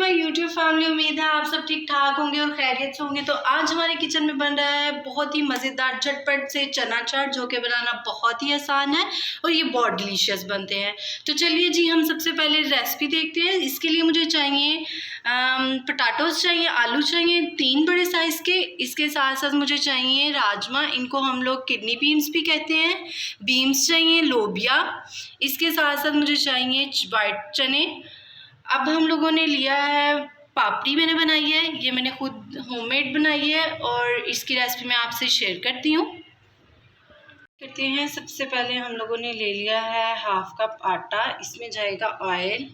My YouTube family, उम्मीद है आप सब ठीक ठाक होंगे और खैरियत से होंगे। तो आज हमारे किचन में बन रहा है बहुत ही मज़ेदार झटपट से चना चाट, जो कि बनाना बहुत ही आसान है और ये बहुत डिलीशियस बनते हैं। तो चलिए जी, हम सबसे पहले रेसिपी देखते हैं। इसके लिए मुझे चाहिए पटाटोस चाहिए, आलू चाहिए 3 बड़े साइज़ के। इसके साथ साथ मुझे चाहिए राजमा, इनको हम लोग किडनी बीन्स भी कहते हैं। बीन्स चाहिए, लोबिया। इसके साथ साथ मुझे चाहिए वाइट चने। अब हम लोगों ने लिया है पापड़ी, मैंने बनाई है, ये मैंने खुद होममेड बनाई है और इसकी रेसिपी मैं आपसे शेयर करती हूँ। सबसे पहले हम लोगों ने ले लिया है 1/2 कप आटा। इसमें जाएगा ऑयल,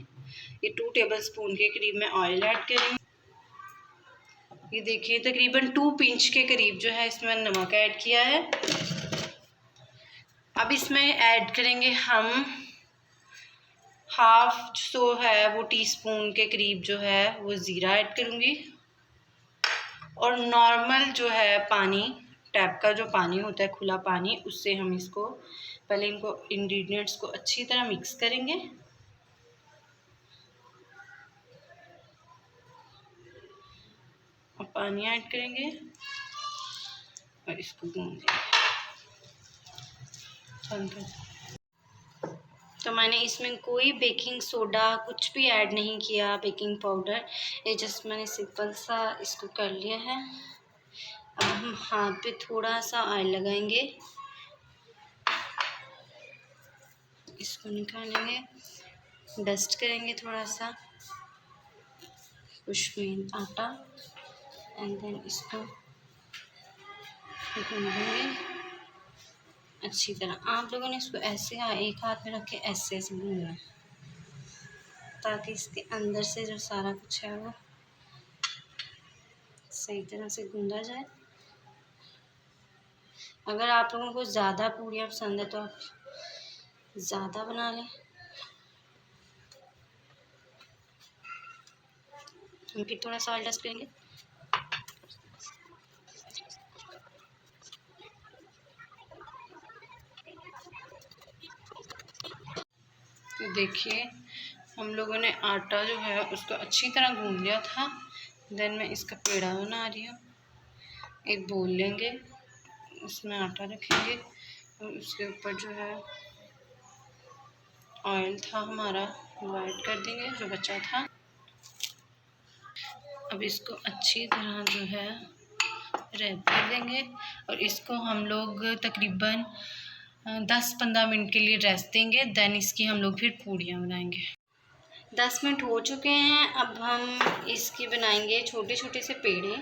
ये 2 टेबलस्पून के करीब मैं ऑयल ऐड करूँगी। ये देखिए तकरीबन 2 पिंच के करीब जो है इसमें नमक ऐड किया है। अब इसमें ऐड करेंगे हम हाफ जो है वो टीस्पून के करीब जो है वो ज़ीरा ऐड करूँगी। और नॉर्मल जो है पानी, टैप का जो पानी होता है खुला पानी, उससे हम इसको पहले इनको इंग्रेडिएंट्स को अच्छी तरह मिक्स करेंगे। और पानी ऐड करेंगे और इसको गूंदेंगे। तो मैंने इसमें कोई बेकिंग सोडा कुछ भी ऐड नहीं किया, बेकिंग पाउडर, ये जस्ट मैंने सिंपल सा इसको कर लिया है। अब हम हाथ पे थोड़ा सा ऑयल लगाएंगे, इसको निकालेंगे, डस्ट करेंगे थोड़ा सा खुशबूदार आटा एंड देन इसको गूंदेंगे अच्छी तरह। आप लोगों ने इसको ऐसे एक हाथ में रख के ऐसे ऐसे गूंदना है ताकि इसके अंदर से जो सारा कुछ है वो सही तरह से गूंदा जाए। अगर आप लोगों को ज़्यादा पूड़ियाँ पसंद है तो आप ज़्यादा बना लें। हम फिर थोड़ा सा ऑयल डस्ट करेंगे। तो देखिए हम लोगों ने आटा जो है उसको अच्छी तरह गूंद लिया था। देन मैं इसका पेड़ा बना रही हूँ। एक बोल लेंगे, उसमें आटा रखेंगे और उसके ऊपर जो है ऑयल था हमारा वो ऐड कर देंगे जो बचा था। अब इसको अच्छी तरह जो है रैप कर देंगे और इसको हम लोग तकरीबन 10-15 मिनट के लिए रेस्ट देंगे। देन इसकी हम लोग फिर पूड़ियाँ बनाएंगे। 10 मिनट हो चुके हैं। अब हम इसकी बनाएंगे छोटे छोटे से पेड़े।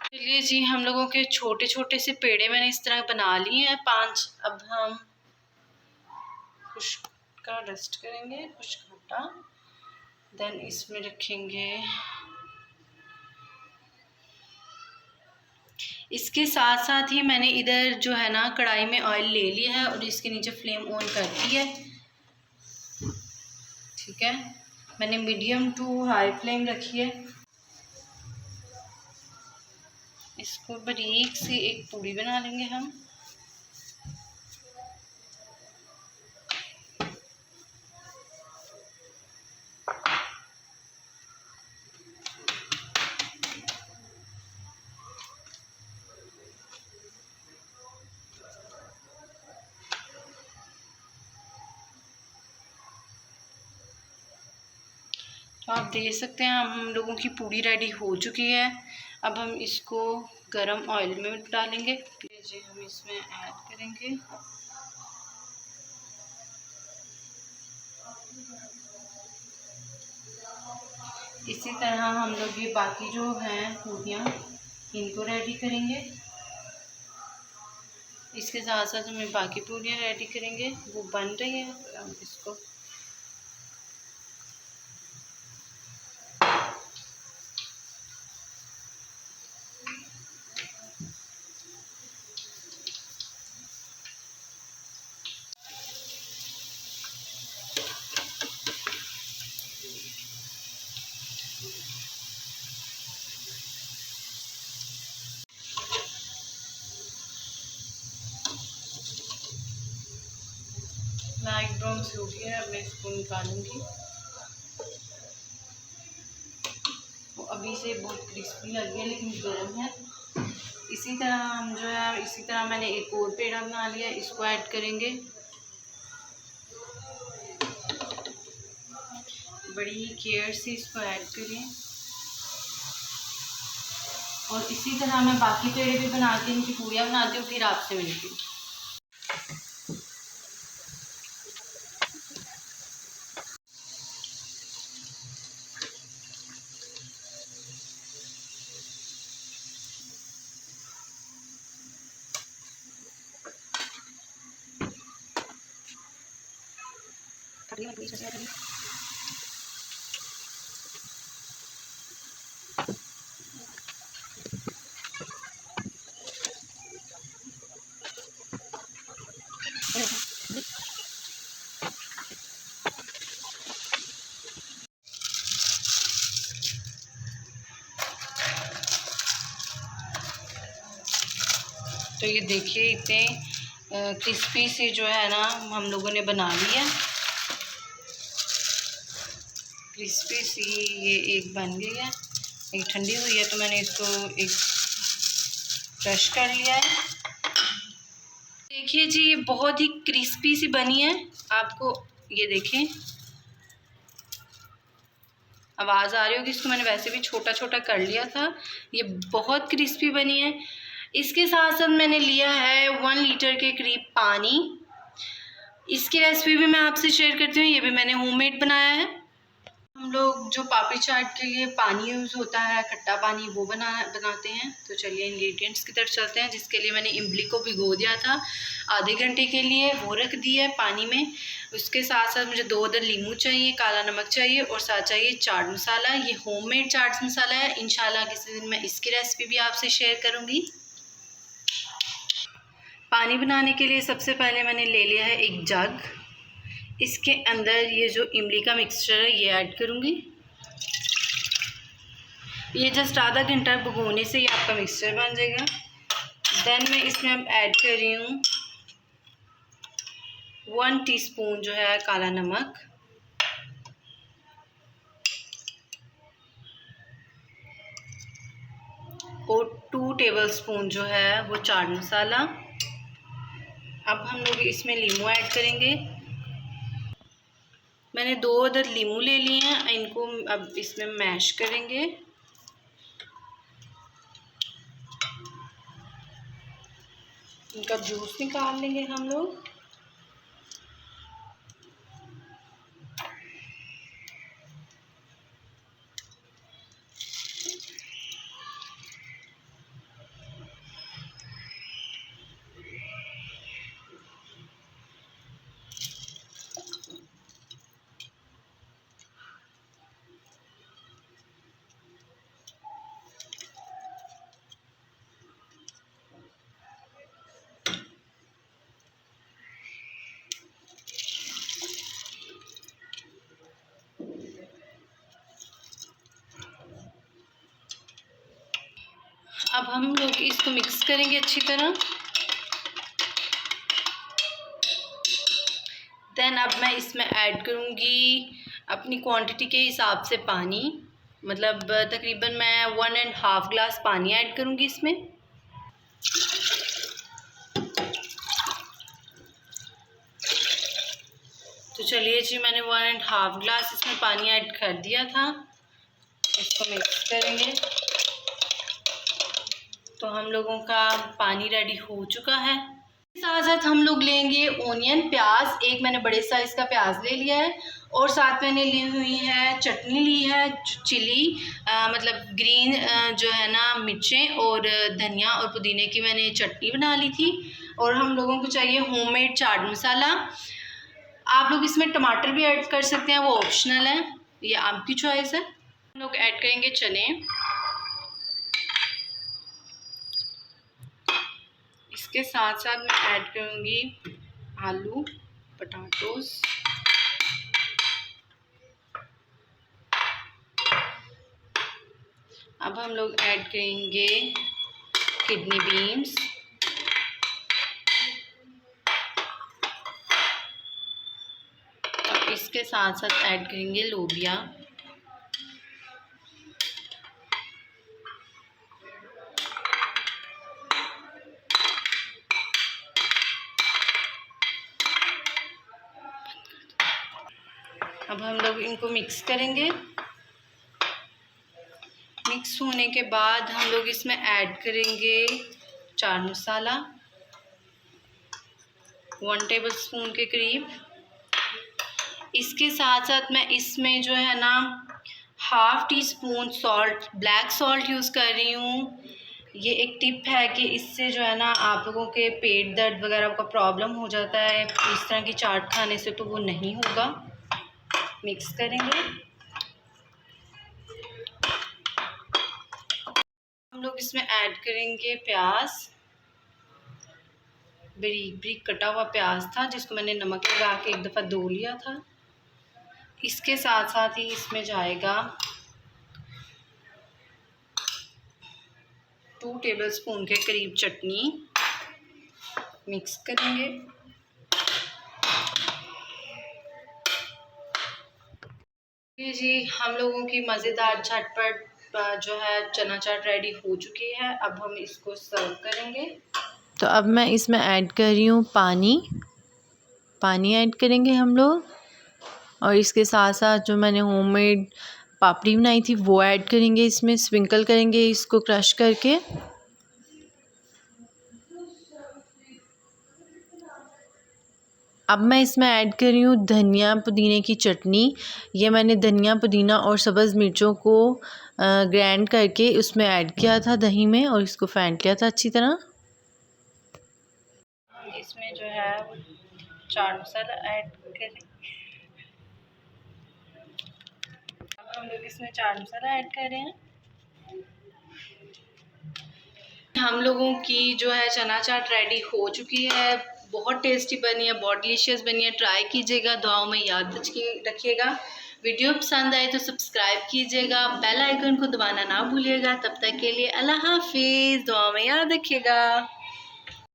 चलिए जी, हम लोगों के छोटे छोटे से पेड़े मैंने इस तरह बना लिए हैं 5। अब हम कुछ का डस्ट करेंगे, कुछ खट्टा, देन इसमें रखेंगे। इसके साथ साथ ही मैंने इधर जो है ना कढ़ाई में ऑयल ले लिया है और इसके नीचे फ्लेम ऑन कर दी है। ठीक है, मैंने मीडियम टू हाई फ्लेम रखी है। इसको बारीक सी एक पूड़ी बना लेंगे हम। तो आप देख सकते हैं हम लोगों की पूड़ी रेडी हो चुकी है। अब हम इसको गरम ऑयल में डालेंगे। जी हम इसमें ऐड करेंगे। इसी तरह हम लोग ये बाकी जो हैं पूड़ियाँ इनको रेडी करेंगे। इसके साथ साथ हमें बाकी पूड़ियाँ रेडी करेंगे, वो बन रही हैं। हम इसको से उठी है, अब मैं इसको निकालूंगी। तो अभी से बहुत क्रिस्पी लग गया लेकिन गर्म है। इसी तरह हम जो है, इसी तरह मैंने एक और पेड़ा बना लिया, इसको ऐड करेंगे। बड़ी केयर से इसको ऐड करें। और इसी तरह मैं बाकी पेड़े भी बनाती हूँ, इनकी पूड़ियाँ बनाती हूँ, फिर आपसे मिलती हूँ। तो ये देखिए इतने क्रिस्पी से जो है ना हम लोगों ने बना लिया। क्रिस्पी सी ये एक बन गई है। एक ठंडी हुई है तो मैंने इसको एक क्रश कर लिया है। देखिए जी ये बहुत ही क्रिस्पी सी बनी है। आपको ये देखें, आवाज़ आ रही होगी, इसको मैंने वैसे भी छोटा छोटा कर लिया था। ये बहुत क्रिस्पी बनी है। इसके साथ साथ मैंने लिया है 1 लीटर के करीब पानी। इसकी रेसिपी भी मैं आपसे शेयर करती हूँ। ये भी मैंने होममेड बनाया है। हम लोग जो पापड़ी चाट के लिए पानी यूज़ होता है, खट्टा पानी, वो बनाते हैं। तो चलिए इंग्रेडिएंट्स की तरफ चलते हैं। जिसके लिए मैंने इमली को भिगो दिया था आधे घंटे के लिए, वो रख दिया है पानी में। उसके साथ साथ मुझे 2 अदद नींबू चाहिए, काला नमक चाहिए और साथ चाहिए चाट मसाला। ये होममेड चाट मसाला है। इंशाल्लाह किसी दिन मैं इसकी रेसिपी भी आपसे शेयर करूँगी। पानी बनाने के लिए सबसे पहले मैंने ले लिया है एक जग। इसके अंदर ये जो इमली का मिक्सचर है ये ऐड करूँगी। ये जस्ट आधा घंटा भिगोने से ही आपका मिक्सचर बन जाएगा। देन मैं इसमें अब ऐड कर रही हूँ 1 टीस्पून जो है काला नमक, और 2 टेबलस्पून जो है वो चाट मसाला। अब हम लोग इसमें नींबू ऐड करेंगे। मैंने 2 अदद नींबू ले लिए हैं, इनको अब इसमें मैश करेंगे। इनका जूस निकाल लेंगे हम लोग। अब हम लोग इसको मिक्स करेंगे अच्छी तरह। देन अब मैं इसमें ऐड करूँगी अपनी क्वांटिटी के हिसाब से पानी। मतलब तकरीबन मैं 1.5 ग्लास पानी ऐड करूँगी इसमें। तो चलिए जी, मैंने 1.5 ग्लास इसमें पानी ऐड कर दिया था। इसको मिक्स करेंगे। तो हम लोगों का पानी रेडी हो चुका है। साथ साथ हम लोग लेंगे ओनियन, प्याज। एक मैंने बड़े साइज़ का प्याज ले लिया है और साथ मैंने ली हुई है चटनी ली है, चिली मतलब ग्रीन जो है ना मिर्चें, और धनिया और पुदीने की मैंने चटनी बना ली थी। और हम लोगों को चाहिए होममेड चाट मसाला। आप लोग इसमें टमाटर भी ऐड कर सकते हैं, वो ऑप्शनल है, ये आपकी चॉइस है। हम लोग ऐड करेंगे चने। इसके साथ साथ मैं ऐड करूँगी आलू, पटाटोस। अब हम लोग ऐड करेंगे किडनी बीन्स। इसके साथ साथ ऐड करेंगे लोबिया। अब हम लोग इनको मिक्स करेंगे। मिक्स होने के बाद हम लोग इसमें ऐड करेंगे चाट मसाला 1 टेबलस्पून के करीब। इसके साथ साथ मैं इसमें जो है ना 1/2 teaspoon salt, black salt use कर रही हूँ। ये एक टिप है कि इससे जो है ना आप लोगों के पेट दर्द वगैरह का प्रॉब्लम हो जाता है इस तरह की चाट खाने से, तो वो नहीं होगा। मिक्स करेंगे। हम लोग इसमें ऐड करेंगे प्याज, बारीक बारीक कटा हुआ प्याज था जिसको मैंने नमक लगा के एक दफ़ा धो लिया था। इसके साथ साथ ही इसमें जाएगा 2 टेबलस्पून के करीब चटनी। मिक्स करेंगे। ये जी हम लोगों की मज़ेदार झटपट जो है चना चाट रेडी हो चुकी है। अब हम इसको सर्व करेंगे। तो अब मैं इसमें ऐड कर रही हूँ पानी ऐड करेंगे हम लोग, और इसके साथ साथ जो मैंने होममेड पापड़ी बनाई थी वो ऐड करेंगे, इसमें स्प्रिंकल करेंगे इसको क्रश करके। अब मैं इसमें ऐड कर रही हूँ धनिया पुदीने की चटनी। ये मैंने धनिया पुदीना और सब्ज़ मिर्चों को ग्राइंड करके उसमें ऐड किया था दही में, और इसको फेंट लिया था अच्छी तरह। इसमें जो है चाट मसाला ऐड करें। अब हम लोग इसमें चाट मसाला ऐड कर रहे हैं। हम लोगों की जो है चना चाट रेडी हो चुकी है। बहुत टेस्टी बनी है, बहुत डिलीशियस बनी है। ट्राई कीजिएगा, दुआओं में याद रखिएगा। वीडियो पसंद आए तो सब्सक्राइब कीजिएगा, बेल आइकन को दबाना ना भूलिएगा। तब तक के लिए अल्लाह हाफिज़, दुआओं में याद रखिएगा।